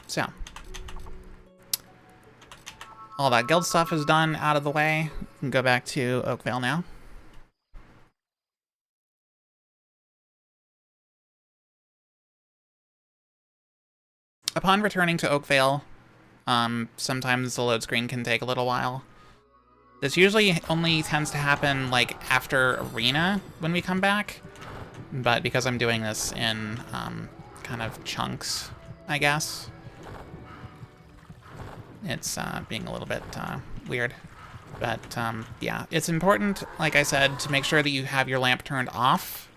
So, all that guild stuff is done, out of the way. We can go back to Oakvale now. Upon returning to Oakvale, sometimes the load screen can take a little while. This usually only tends to happen, like, after Arena when we come back. But because I'm doing this in, kind of chunks, I guess, it's, being a little bit, weird. But, yeah, it's important, like I said, to make sure that you have your lamp turned off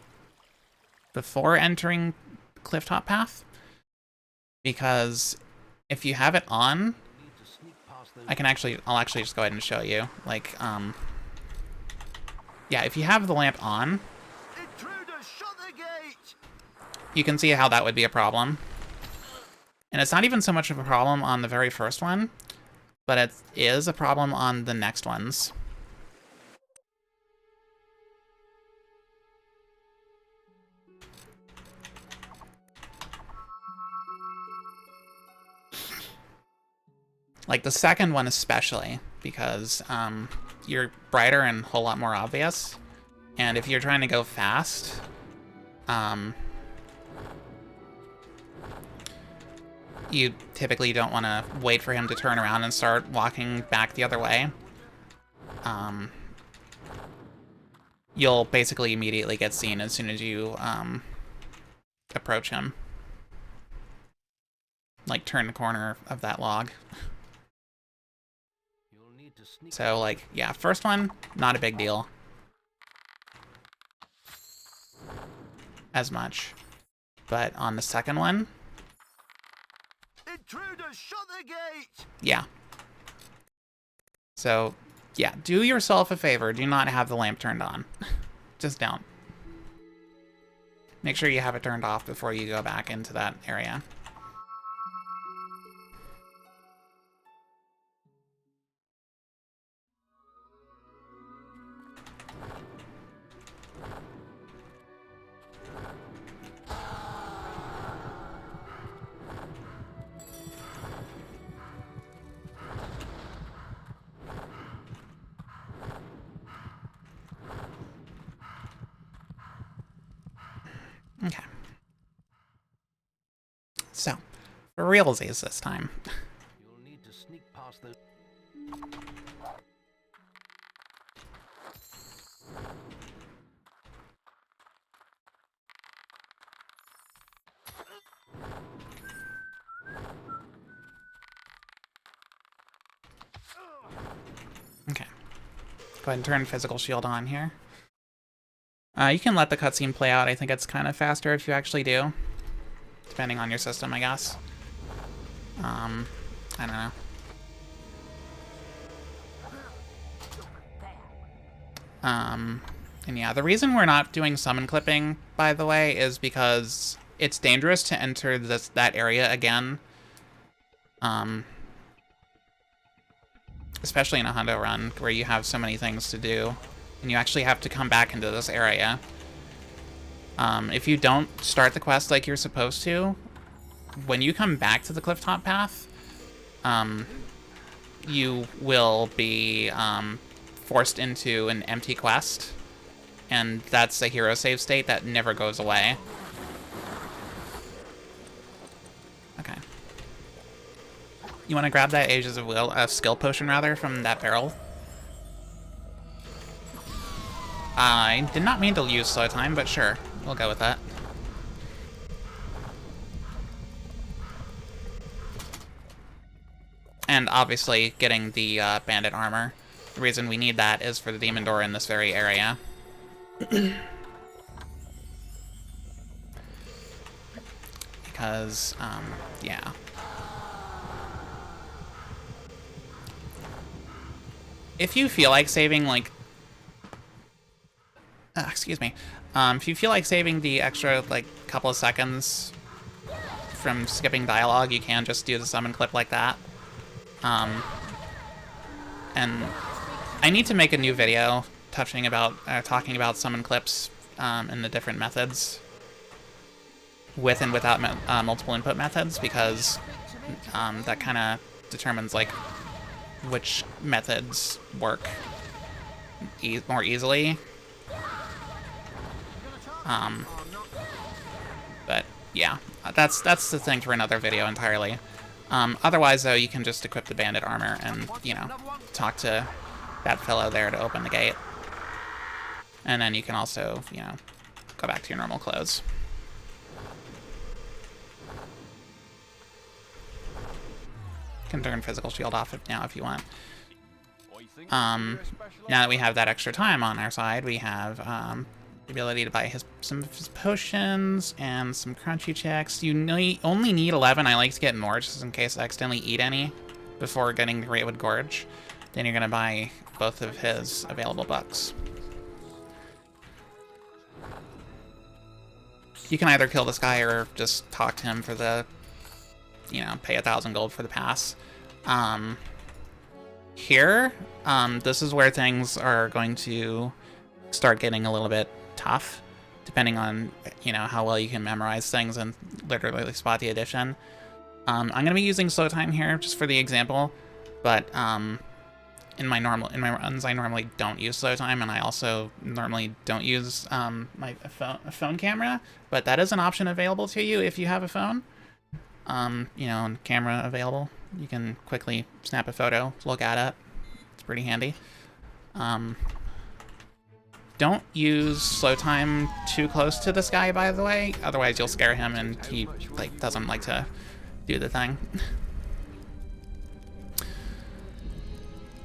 before entering Clifftop Path. Because if you have it on, I'll actually just go ahead and show you. Like, yeah, if you have the lamp on, you can see how that would be a problem. And it's not even so much of a problem on the very first one, but it is a problem on the next ones. Like the second one especially, because you're brighter and a whole lot more obvious. And if you're trying to go fast, you typically don't want to wait for him to turn around and start walking back the other way. You'll basically immediately get seen as soon as you approach him. Like, turn the corner of that log. So, like, yeah, first one, not a big deal. As much. But on the second one... Intruders, shut the gate! Yeah. So, yeah, do yourself a favor. Do not have the lamp turned on. Just don't. Make sure you have it turned off before you go back into that area. Okay. So, for realsies this time. You'll need to sneak past the... Okay. Go ahead and turn physical shield on here. You can let the cutscene play out. I think it's kind of faster if you actually do. Depending on your system, I guess. I don't know. And yeah, the reason we're not doing summon clipping, by the way, is because it's dangerous to enter that area again. Especially in a hundo run, where you have so many things to do. And you actually have to come back into this area. If you don't start the quest like you're supposed to, when you come back to the Clifftop Path, you will be forced into an empty quest. And that's a hero save state that never goes away. Okay. You want to grab that Ages of Will, skill potion rather, from that barrel? I did not mean to use slow time, but sure, we'll go with that. And obviously, getting the bandit armor. The reason we need that is for the demon door in this very area. Because, yeah. If you feel like saving, like... excuse me. If you feel like saving the extra, like, couple of seconds from skipping dialogue, you can just do the summon clip like that. And I need to make a new video talking about summon clips and the different methods with and without multiple input methods, because that kind of determines like which methods work more easily. But yeah, that's the thing for another video entirely. Otherwise, though, you can just equip the bandit armor and, you know, talk to that fellow there to open the gate. And then you can also, you know, go back to your normal clothes. You can turn physical shield off now if you want. Now that we have that extra time on our side, we have the ability to buy some of his potions and some crunchy checks. You only need 11. I like to get more just in case I accidentally eat any before getting the Greatwood Gorge. Then you're going to buy both of his available bucks. You can either kill this guy or just talk to him for the, you know, pay 1,000 gold for the pass. Here, this is where things are going to start getting a little bit tough, depending on, you know, how well you can memorize things and literally spot the addition. I'm going to be using slow time here just for the example, but in my runs I normally don't use slow time, and I also normally don't use a phone camera, but that is an option available to you if you have a phone. You know, and camera available. You can quickly snap a photo, look at it. It's pretty handy. Don't use slow time too close to this guy, by the way. Otherwise, you'll scare him, and he like doesn't like to do the thing.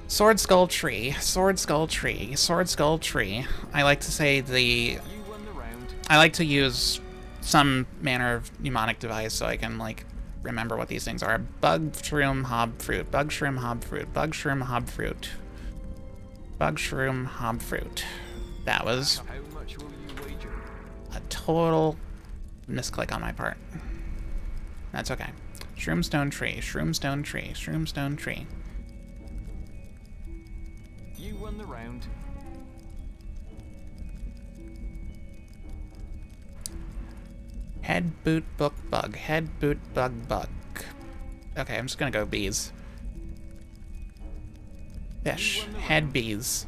Sword Skull Tree, Sword Skull Tree, Sword Skull Tree. I like to say I like to use some manner of mnemonic device so I can like remember what these things are. Bug shroom hob fruit, bug shroom hob fruit, bug shroom hob fruit, bug shroom hob fruit. That was a total misclick on my part. That's okay. Shroomstone tree, shroomstone tree, shroomstone tree. You won the round. Head boot book bug. Head boot bug bug. Okay, I'm just gonna go bees. Fish. Head bees.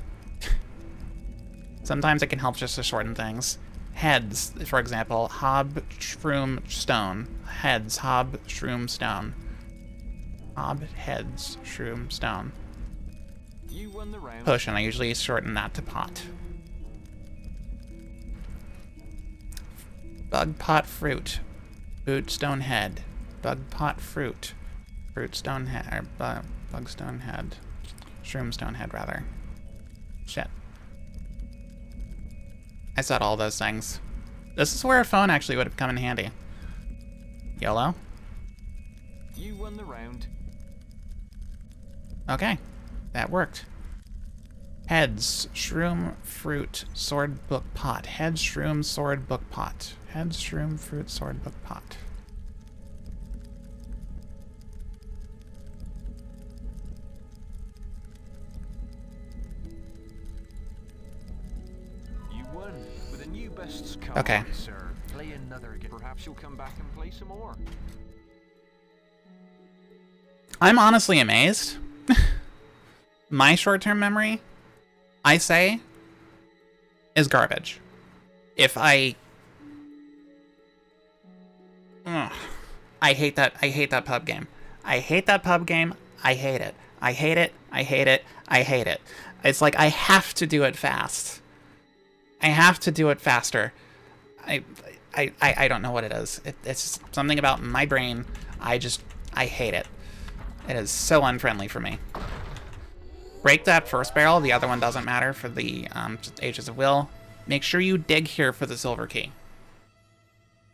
Sometimes it can help just to shorten things. Heads, for example, hob shroom stone. Heads, hob shroom stone. Hob heads shroom stone. You won the round. Potion, I usually shorten that to pot. Bug pot fruit. Boot stone head. Bug pot fruit. Fruit stone head. Or bug stone head. Shroom stone head, rather. Shit. I said all those things. This is where a phone actually would have come in handy. YOLO? You won the round. Okay. That worked. Heads, shroom, fruit, sword, book, pot. Heads, shroom, sword, book, pot. Heads, shroom, fruit, sword, book, pot. You won with a new best score. Okay. Sir, play another game. Perhaps you'll come back and play some more. I'm honestly amazed. My short-term memory, I say, is garbage. If I hate that pub game. I hate that pub game. I hate it. I hate it. I hate it. I hate it. It's like I have to do it fast. I have to do it faster. I don't know what it is. It's something about my brain. I hate it. It is so unfriendly for me. Break that first barrel. The other one doesn't matter for the Ages of Will. Make sure you dig here for the silver key.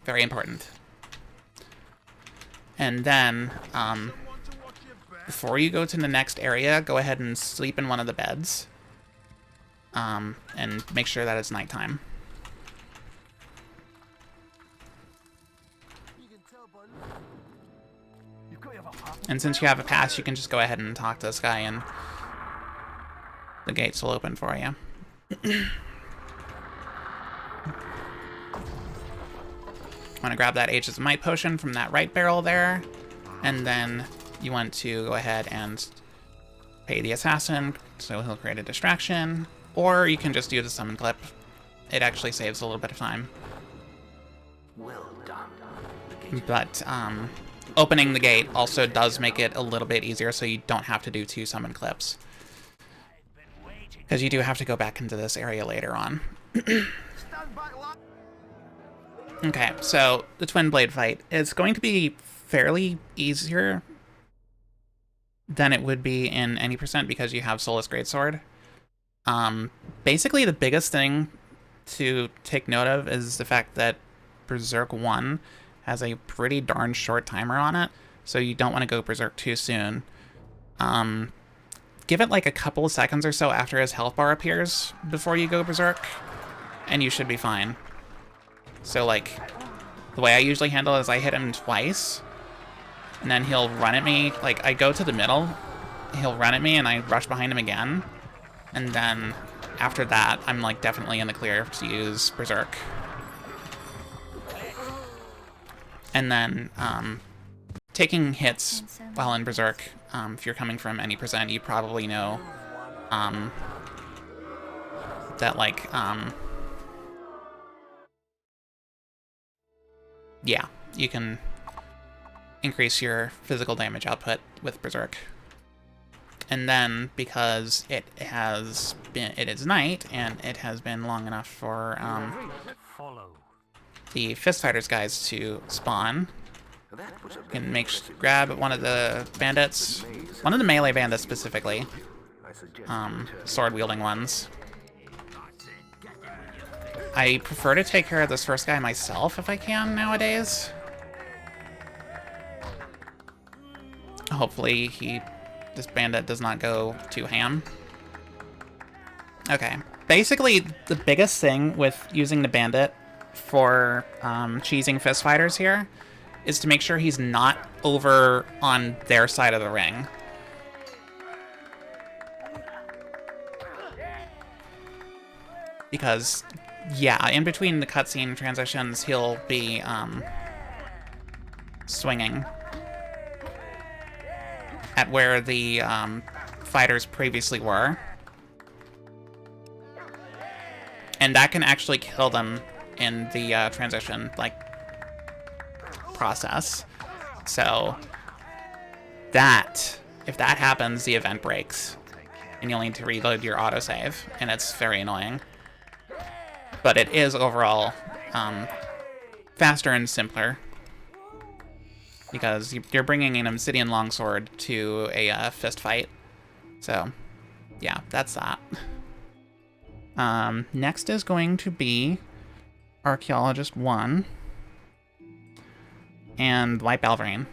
Very important. And then, before you go to the next area, go ahead and sleep in one of the beds. And make sure that it's nighttime. And since you have a pass, you can just go ahead and talk to this guy and the gates will open for you. I'm gonna grab that Ages of Might potion from that right barrel there, And then you want to go ahead and pay the assassin, so he'll create a distraction. Or you can just do the summon clip. It actually saves a little bit of time. Well done. But opening the gate also does make it a little bit easier, so you don't have to do 2 summon clips. Because you do have to go back into this area later on. Okay, so the Twin Blade fight is going to be fairly easier than it would be in any percent because you have Soulless Greatsword. Basically, the biggest thing to take note of is the fact that Berserk 1 has a pretty darn short timer on it, so you don't want to go Berserk too soon. Give it like a couple of seconds or so after his health bar appears before you go Berserk, and you should be fine. So like, the way I usually handle it is I hit him twice, and then he'll run at me. Like, I go to the middle, he'll run at me, and I rush behind him again. And then after that, I'm like definitely in the clear to use Berserk. And then taking hits while in Berserk, if you're coming from any percent, you probably know that like, yeah, you can increase your physical damage output with Berserk. And then, because it is night, and it has been long enough for the Fist Fighters guys to spawn, you can grab one of the bandits, one of the melee bandits specifically, sword-wielding ones. I prefer to take care of this first guy myself if I can nowadays. Hopefully this bandit does not go too ham. Okay. Basically, the biggest thing with using the bandit for cheesing fist fighters here is to make sure he's not over on their side of the ring. Because, yeah, in between the cutscene transitions, he'll be swinging at where the fighters previously were. And that can actually kill them in the transition, like, process. So, if that happens, the event breaks. And you'll need to reload your autosave, and it's very annoying. But it is overall faster and simpler. Because you're bringing an Obsidian Longsword to a fist fight. So, yeah, that's that. Next is going to be Archaeologist 1 and White Balverine.